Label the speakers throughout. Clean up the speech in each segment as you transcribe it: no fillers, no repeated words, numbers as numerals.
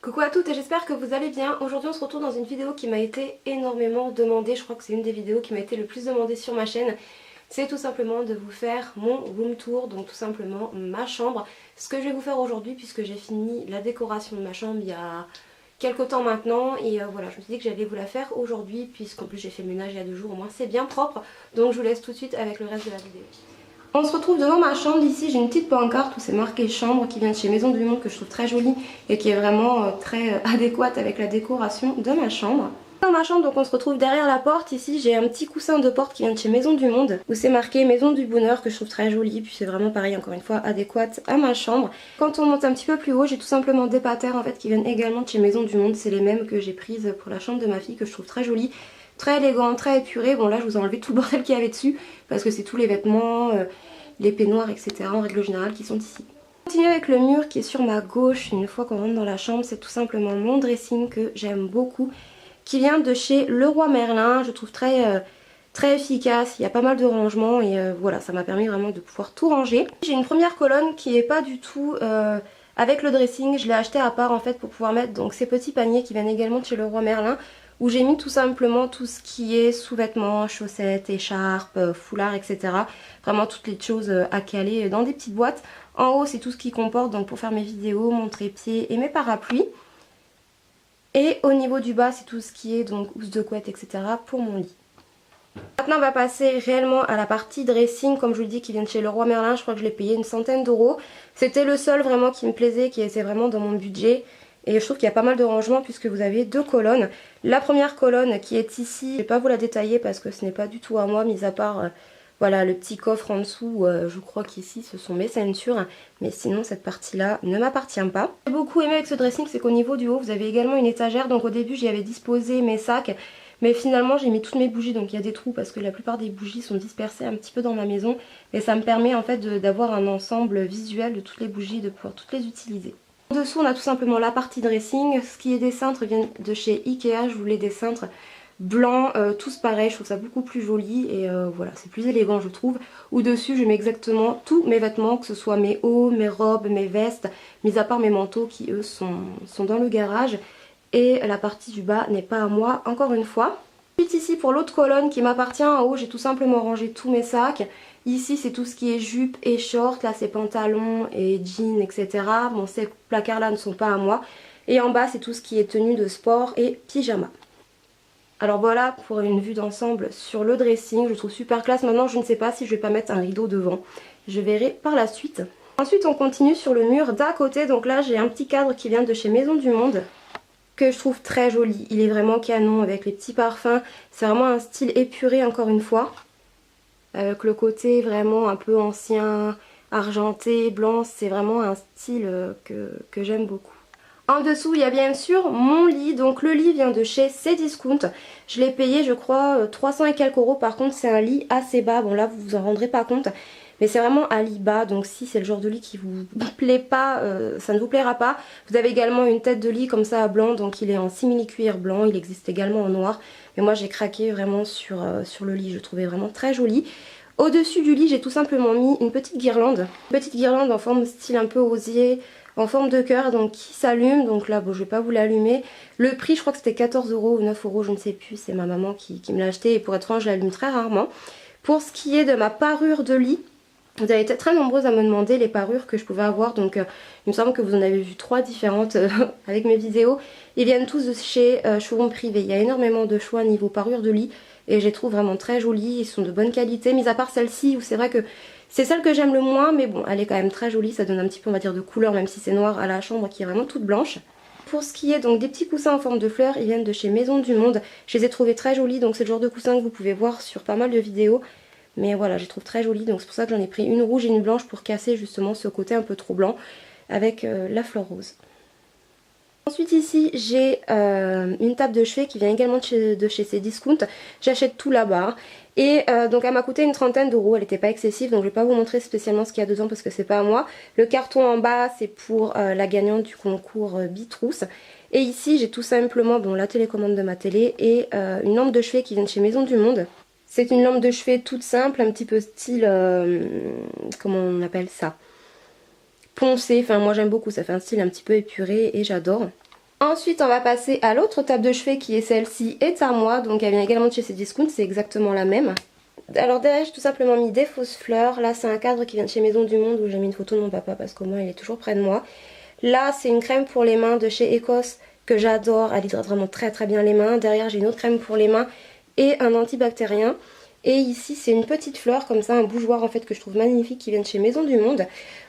Speaker 1: Coucou à toutes et j'espère que vous allez bien. Aujourd'hui on se retrouve dans une vidéo qui m'a été énormément demandée. Je crois que c'est une des vidéos qui m'a été le plus demandée sur ma chaîne. C'est tout simplement de vous faire mon room tour, donc tout simplement ma chambre. Ce que je vais vous faire aujourd'hui puisque j'ai fini la décoration de ma chambre il y a quelques temps maintenant. Et voilà, je me suis dit que j'allais vous la faire aujourd'hui puisqu'en plus j'ai fait le ménage il y a 2 jours, au moins c'est bien propre. Donc je vous laisse tout de suite avec le reste de la vidéo. On se retrouve devant ma chambre. Ici j'ai une petite pancarte où c'est marqué chambre qui vient de chez Maison du Monde, que je trouve très jolie et qui est vraiment très adéquate avec la décoration de ma chambre. Dans ma chambre, donc on se retrouve derrière la porte. Ici j'ai un petit coussin de porte qui vient de chez Maison du Monde où c'est marqué Maison du Bonheur, que je trouve très joli, puis c'est vraiment pareil encore une fois adéquate à ma chambre. Quand on monte un petit peu plus haut, j'ai tout simplement des patères en fait qui viennent également de chez Maison du Monde. C'est les mêmes que j'ai prises pour la chambre de ma fille, que je trouve très jolie. Très élégant, très épuré. Bon là je vous ai enlevé tout le bordel qu'il y avait dessus parce que c'est tous les vêtements, les peignoirs, etc. en règle générale qui sont ici. On continue avec le mur qui est sur ma gauche. Une fois qu'on rentre dans la chambre, c'est tout simplement mon dressing que j'aime beaucoup, qui vient de chez Leroy Merlin. Je trouve très efficace, il y a pas mal de rangements et voilà, ça m'a permis vraiment de pouvoir tout ranger. J'ai une première colonne qui est pas du tout avec le dressing, je l'ai acheté à part en fait pour pouvoir mettre donc ces petits paniers qui viennent également de chez Leroy Merlin, où j'ai mis tout simplement tout ce qui est sous-vêtements, chaussettes, écharpes, foulards, etc. Vraiment toutes les choses à caler dans des petites boîtes. En haut c'est tout ce qui comporte donc pour faire mes vidéos, mon trépied et mes parapluies. Et au niveau du bas c'est tout ce qui est donc housse de couette, etc. pour mon lit. Maintenant on va passer réellement à la partie dressing, comme je vous le dis, qui vient de chez Leroy Merlin. Je crois que je l'ai payé une centaine d'euros. C'était le seul vraiment qui me plaisait, qui était vraiment dans mon budget. Et je trouve qu'il y a pas mal de rangements puisque vous avez 2 colonnes. La première colonne qui est ici, je ne vais pas vous la détailler parce que ce n'est pas du tout à moi, mis à part voilà, le petit coffre en dessous. Je crois qu'ici ce sont mes ceintures, mais sinon cette partie-là ne m'appartient pas. J'ai beaucoup aimé avec ce dressing, c'est qu'au niveau du haut vous avez également une étagère. Donc au début j'y avais disposé mes sacs, mais finalement j'ai mis toutes mes bougies, donc il y a des trous parce que la plupart des bougies sont dispersées un petit peu dans ma maison. Et ça me permet en fait d'avoir un ensemble visuel de toutes les bougies, de pouvoir toutes les utiliser. En dessous on a tout simplement la partie dressing. Ce qui est des cintres vient de chez Ikea. Je voulais des cintres blancs, tous pareils. Je trouve ça beaucoup plus joli et voilà, c'est plus élégant je trouve. Au dessus je mets exactement tous mes vêtements, que ce soit mes hauts, mes robes, mes vestes, mis à part mes manteaux qui eux sont dans le garage. Et la partie du bas n'est pas à moi encore une fois. Ensuite ici pour l'autre colonne qui m'appartient, en haut j'ai tout simplement rangé tous mes sacs. Ici c'est tout ce qui est jupe et short, là c'est pantalons et jeans, etc. Bon, ces placards là ne sont pas à moi. Et en bas c'est tout ce qui est tenue de sport et pyjama. Alors voilà pour une vue d'ensemble sur le dressing, je trouve super classe. Maintenant je ne sais pas si je vais pas mettre un rideau devant, je verrai par la suite. Ensuite on continue sur le mur d'à côté, donc là j'ai un petit cadre qui vient de chez Maison du Monde, que je trouve très joli. Il est vraiment canon avec les petits parfums. C'est vraiment un style épuré encore une fois. Avec le côté vraiment un peu ancien, argenté, blanc. C'est vraiment un style que j'aime beaucoup. En dessous il y a bien sûr mon lit. Donc le lit vient de chez Cdiscount. Je l'ai payé je crois 300 et quelques euros. Par contre c'est un lit assez bas. Bon là vous vous en rendrez pas compte. Mais c'est vraiment un lit bas, donc si c'est le genre de lit qui vous plaît pas, ça ne vous plaira pas. Vous avez également une tête de lit comme ça à blanc, donc il est en simili-cuir blanc, il existe également en noir. Mais moi j'ai craqué vraiment sur le lit, je le trouvais vraiment très joli. Au-dessus du lit j'ai tout simplement mis une petite guirlande. Une petite guirlande en forme style un peu osier, en forme de cœur, donc qui s'allume. Donc là bon je vais pas vous l'allumer. Le prix je crois que c'était 14 euros ou 9 euros, je ne sais plus, c'est ma maman qui me l'a acheté. Et pour être franc je l'allume très rarement. Pour ce qui est de ma parure de lit, vous avez été très nombreuses à me demander les parures que je pouvais avoir, donc il me semble que vous en avez vu 3 différentes avec mes vidéos. Ils viennent tous de chez Showroom Privé. Il y a énormément de choix niveau parure de lit et je les trouve vraiment très jolies, ils sont de bonne qualité, mis à part celle-ci où c'est vrai que c'est celle que j'aime le moins, mais bon elle est quand même très jolie, ça donne un petit peu on va dire de couleur même si c'est noir à la chambre qui est vraiment toute blanche. Pour ce qui est donc des petits coussins en forme de fleurs, ils viennent de chez Maison du Monde. Je les ai trouvés très jolis, donc c'est le genre de coussin que vous pouvez voir sur pas mal de vidéos. Mais voilà, je les trouve très jolies, donc c'est pour ça que j'en ai pris une rouge et une blanche pour casser justement ce côté un peu trop blanc avec la fleur rose. Ensuite ici j'ai une table de chevet qui vient également de chez Cdiscount. J'achète tout là-bas. Et donc elle m'a coûté une trentaine d'euros, elle n'était pas excessive, donc je ne vais pas vous montrer spécialement ce qu'il y a dedans parce que c'est pas à moi. Le carton en bas c'est pour la gagnante du concours Bitrousse. Et ici j'ai tout simplement bon, la télécommande de ma télé et une lampe de chevet qui vient de chez Maison du Monde. C'est une lampe de chevet toute simple, un petit peu style, comment on appelle ça, poncé. Enfin moi j'aime beaucoup, ça fait un style un petit peu épuré et j'adore. Ensuite on va passer à l'autre table de chevet qui est celle-ci, est à moi, donc elle vient également de chez Cdiscount, c'est exactement la même. Alors derrière j'ai tout simplement mis des fausses fleurs, là c'est un cadre qui vient de chez Maison du Monde où j'ai mis une photo de mon papa parce qu'au moins il est toujours près de moi. Là c'est une crème pour les mains de chez Ecos que j'adore, elle hydrate vraiment très très bien les mains. Derrière j'ai une autre crème pour les mains et un antibactérien. Et ici c'est une petite fleur comme ça, un bougeoir en fait que je trouve magnifique qui vient de chez Maison du Monde.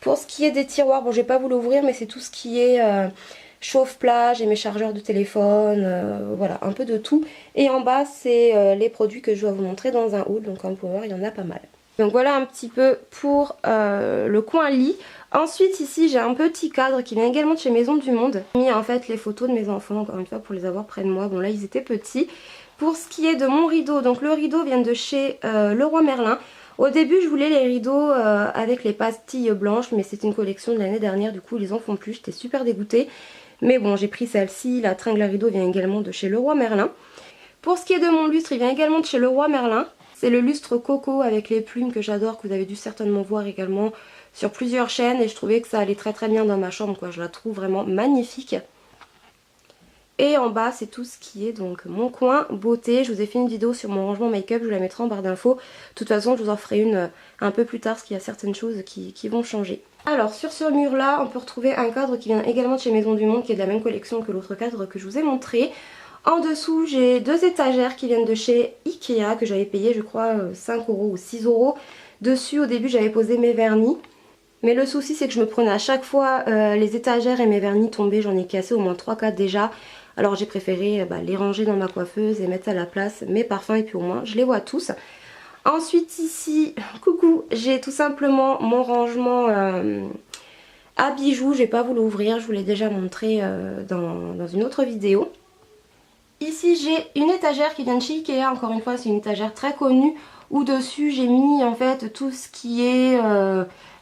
Speaker 1: Pour ce qui est des tiroirs, bon je vais pas vous l'ouvrir mais c'est tout ce qui est chauffe-plage et mes chargeurs de téléphone, voilà un peu de tout. Et en bas c'est les produits que je dois vous montrer dans un haul, donc comme vous pouvez voir il y en a pas mal. Donc voilà un petit peu pour le coin lit. Ensuite ici j'ai un petit cadre qui vient également de chez Maison du Monde. J'ai mis en fait les photos de mes enfants encore une fois pour les avoir près de moi. Bon là ils étaient petits. Pour ce qui est de mon rideau, donc le rideau vient de chez Leroy Merlin. Au début je voulais les rideaux avec les pastilles blanches mais c'est une collection de l'année dernière, du coup ils en font plus, j'étais super dégoûtée. Mais bon j'ai pris celle-ci, la tringle à rideau vient également de chez Leroy Merlin. Pour ce qui est de mon lustre, il vient également de chez Leroy Merlin. C'est le lustre coco avec les plumes que j'adore, que vous avez dû certainement voir également sur plusieurs chaînes. Et je trouvais que ça allait très très bien dans ma chambre, quoi. Je la trouve vraiment magnifique. Et en bas c'est tout ce qui est donc mon coin beauté. Je vous ai fait une vidéo sur mon rangement make-up, je vous la mettrai en barre d'infos. De toute façon je vous en ferai une un peu plus tard parce qu'il y a certaines choses qui vont changer. Alors sur ce mur là on peut retrouver un cadre qui vient également de chez Maison du Monde, qui est de la même collection que l'autre cadre que je vous ai montré. En dessous j'ai deux étagères qui viennent de chez Ikea que j'avais payé je crois 5 € ou 6 €. Dessus au début j'avais posé mes vernis. Mais le souci c'est que je me prenais à chaque fois les étagères et mes vernis tombés, j'en ai cassé au moins 3-4 déjà. Alors j'ai préféré les ranger dans ma coiffeuse et mettre à la place mes parfums et puis au moins je les vois tous. Ensuite ici, coucou, j'ai tout simplement mon rangement à bijoux. Je vais pas vous l'ouvrir, je vous l'ai déjà montré dans une autre vidéo. Ici j'ai une étagère qui vient de chez Ikea, encore une fois c'est une étagère très connue où dessus j'ai mis en fait tout ce qui est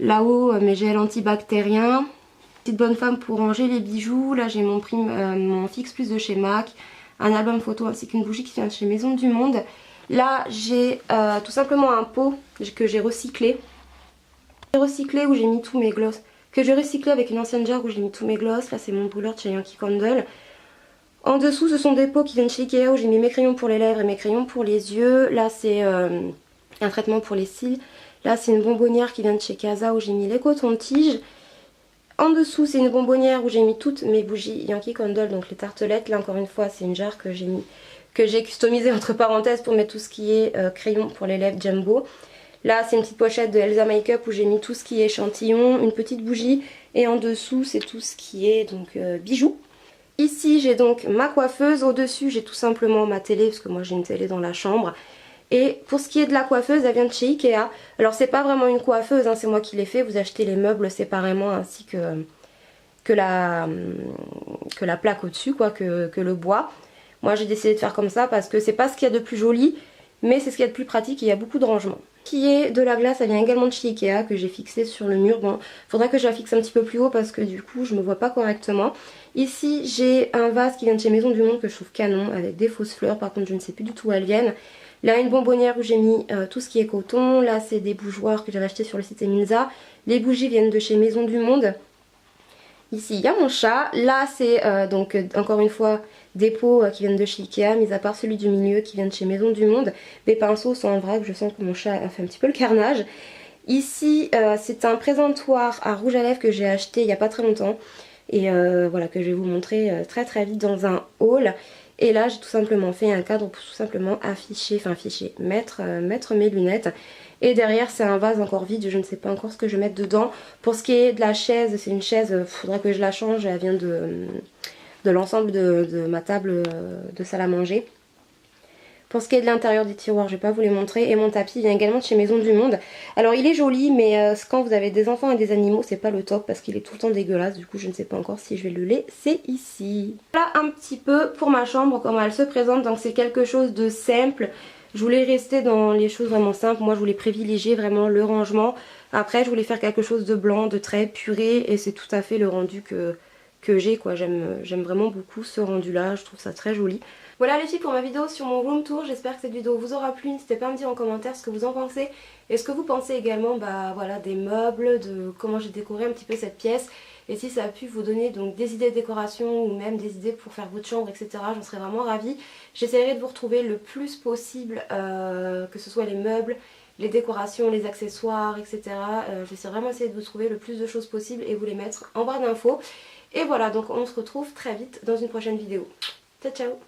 Speaker 1: là-haut mes gels antibactériens. Petite bonne femme pour ranger les bijoux. Là j'ai mon Fix Plus de chez MAC, un album photo ainsi qu'une bougie qui vient de chez Maison du Monde. Là j'ai tout simplement un pot que j'ai recyclé. Où j'ai mis tous mes gloss. Que j'ai recyclé avec une ancienne jarre où j'ai mis tous mes gloss. Là c'est mon brûleur de chez Yankee Candle. En dessous ce sont des pots qui viennent de chez Ikea où j'ai mis mes crayons pour les lèvres et mes crayons pour les yeux. Là c'est un traitement pour les cils. Là c'est une bonbonnière qui vient de chez Casa où j'ai mis les cotons-tiges. En dessous c'est une bonbonnière où j'ai mis toutes mes bougies Yankee Candle, donc les tartelettes. Là encore une fois c'est une jarre que j'ai customisée entre parenthèses pour mettre tout ce qui est crayon pour les lèvres Jumbo. Là c'est une petite pochette de Elsa Makeup où j'ai mis tout ce qui est échantillon, une petite bougie. Et en dessous c'est tout ce qui est donc bijoux. Ici j'ai donc ma coiffeuse, au dessus j'ai tout simplement ma télé parce que moi j'ai une télé dans la chambre. Et pour ce qui est de la coiffeuse, elle vient de chez Ikea. Alors c'est pas vraiment une coiffeuse, hein, c'est moi qui l'ai fait. Vous achetez les meubles séparément ainsi que la plaque au-dessus, quoi, que le bois. Moi j'ai décidé de faire comme ça parce que c'est pas ce qu'il y a de plus joli, mais c'est ce qu'il y a de plus pratique et il y a beaucoup de rangement. Ce qui est de la glace, elle vient également de chez Ikea que j'ai fixée sur le mur. Bon, faudra que je la fixe un petit peu plus haut parce que du coup je me vois pas correctement. Ici j'ai un vase qui vient de chez Maison du Monde que je trouve canon avec des fausses fleurs, par contre je ne sais plus du tout où elles viennent. Là une bonbonnière où j'ai mis tout ce qui est coton. Là c'est des bougeoirs que j'avais acheté sur le site Eminza. Les bougies viennent de chez Maison du Monde. Ici il y a mon chat. Là c'est donc encore une fois des pots qui viennent de chez Ikea, mis à part celui du milieu qui vient de chez Maison du Monde. Mes pinceaux sont en vrac, je sens que mon chat a fait un petit peu le carnage. Ici c'est un présentoir à rouge à lèvres que j'ai acheté il n'y a pas très longtemps. Et voilà, que je vais vous montrer très très vite dans un haul. Et là j'ai tout simplement fait un cadre pour tout simplement mettre mes lunettes. Et derrière c'est un vase encore vide, je ne sais pas encore ce que je vais mettre dedans. Pour ce qui est de la chaise, c'est une chaise, faudra que je la change, elle vient de l'ensemble de ma table de salle à manger. Pour ce qui est de l'intérieur des tiroirs, je vais pas vous les montrer. Et mon tapis vient également de chez Maison du Monde. Alors il est joli, mais quand vous avez des enfants et des animaux, c'est pas le top parce qu'il est tout le temps dégueulasse. Du coup je ne sais pas encore si je vais le laisser ici. Voilà un petit peu pour ma chambre, comment elle se présente. Donc c'est quelque chose de simple. Je voulais rester dans les choses vraiment simples. Moi je voulais privilégier vraiment le rangement. Après je voulais faire quelque chose de blanc, de très puré. Et c'est tout à fait le rendu que j'ai, quoi. J'aime vraiment beaucoup ce rendu là, je trouve ça très joli. Voilà les filles pour ma vidéo sur mon room tour, j'espère que cette vidéo vous aura plu. N'hésitez pas à me dire en commentaire ce que vous en pensez et ce que vous pensez également voilà, des meubles, de comment j'ai décoré un petit peu cette pièce. Et si ça a pu vous donner donc des idées de décoration ou même des idées pour faire votre chambre, etc., j'en serais vraiment ravie. J'essaierai de vous retrouver le plus possible, que ce soit les meubles, les décorations, les accessoires, etc. Je vais vraiment essayer de vous trouver le plus de choses possible et vous les mettre en barre d'infos. Et voilà, donc on se retrouve très vite dans une prochaine vidéo. Ciao ciao!